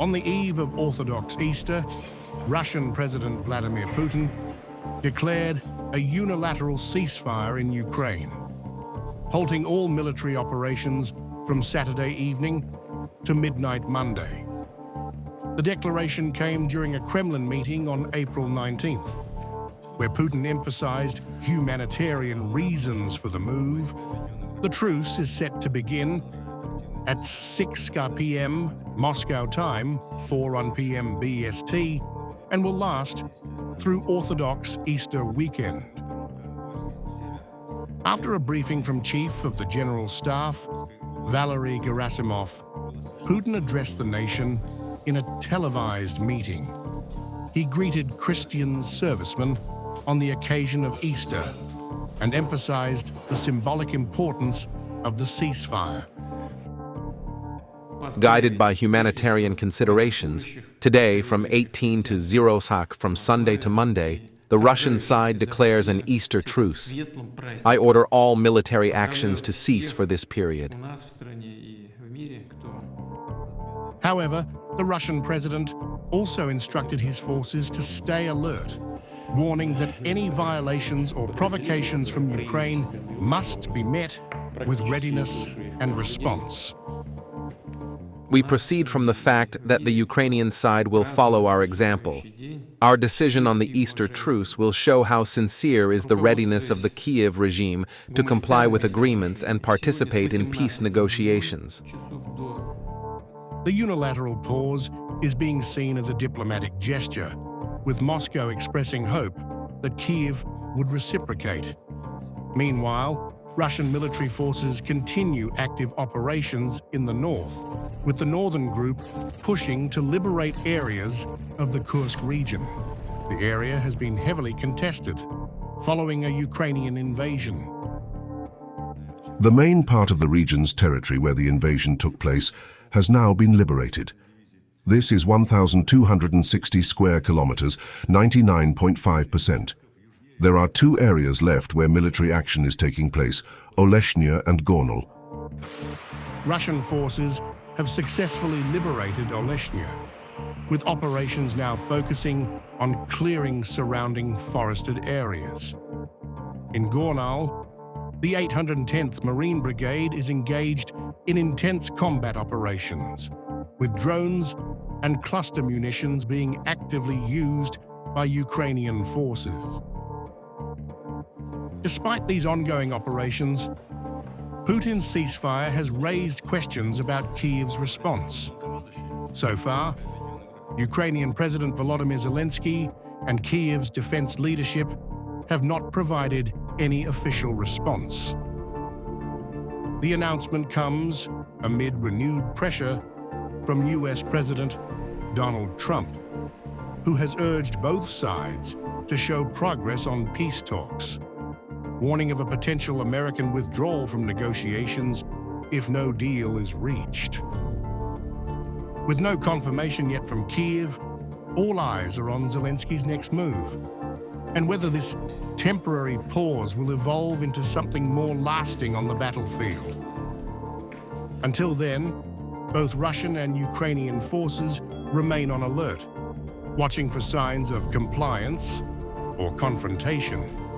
On the eve of Orthodox Easter, Russian President Vladimir Putin declared a unilateral ceasefire in Ukraine, halting all military operations from Saturday evening to midnight Monday. The declaration came during a Kremlin meeting on April 19th, where Putin emphasized humanitarian reasons for the move. The truce is set to begin at 6 p.m. Moscow time, 4 p.m. BST, and will last through Orthodox Easter weekend. After a briefing from Chief of the General Staff, Valery Gerasimov, Putin addressed the nation in a televised meeting. He greeted Christian servicemen on the occasion of Easter and emphasized the symbolic importance of the ceasefire. Guided by humanitarian considerations, today from 18 to 0 from Sunday to Monday, the Russian side declares an Easter truce. I order all military actions to cease for this period. However, the Russian president also instructed his forces to stay alert, warning that any violations or provocations from Ukraine must be met with readiness and response. We proceed from the fact that the Ukrainian side will follow our example. Our decision on the Easter truce will show how sincere is the readiness of the Kyiv regime to comply with agreements and participate in peace negotiations. The unilateral pause is being seen as a diplomatic gesture, with Moscow expressing hope that Kyiv would reciprocate. Meanwhile, Russian military forces continue active operations in the north, with the northern group pushing to liberate areas of the Kursk region. The area has been heavily contested, following a Ukrainian invasion. The main part of the region's territory where the invasion took place has now been liberated. This is 1,260 square kilometers, 99.5%. There are two areas left where military action is taking place, Oleshnya and Gornal. Russian forces have successfully liberated Oleshnya, with operations now focusing on clearing surrounding forested areas. In Gornal, the 810th Marine Brigade is engaged in intense combat operations, with drones and cluster munitions being actively used by Ukrainian forces. Despite these ongoing operations, Putin's ceasefire has raised questions about Kyiv's response. So far, Ukrainian President Volodymyr Zelensky and Kyiv's defense leadership have not provided any official response. The announcement comes amid renewed pressure from US President Donald Trump, who has urged both sides to show progress on peace talks, warning of a potential American withdrawal from negotiations if no deal is reached. With no confirmation yet from Kyiv, all eyes are on Zelensky's next move, and whether this temporary pause will evolve into something more lasting on the battlefield. Until then, both Russian and Ukrainian forces remain on alert, watching for signs of compliance or confrontation.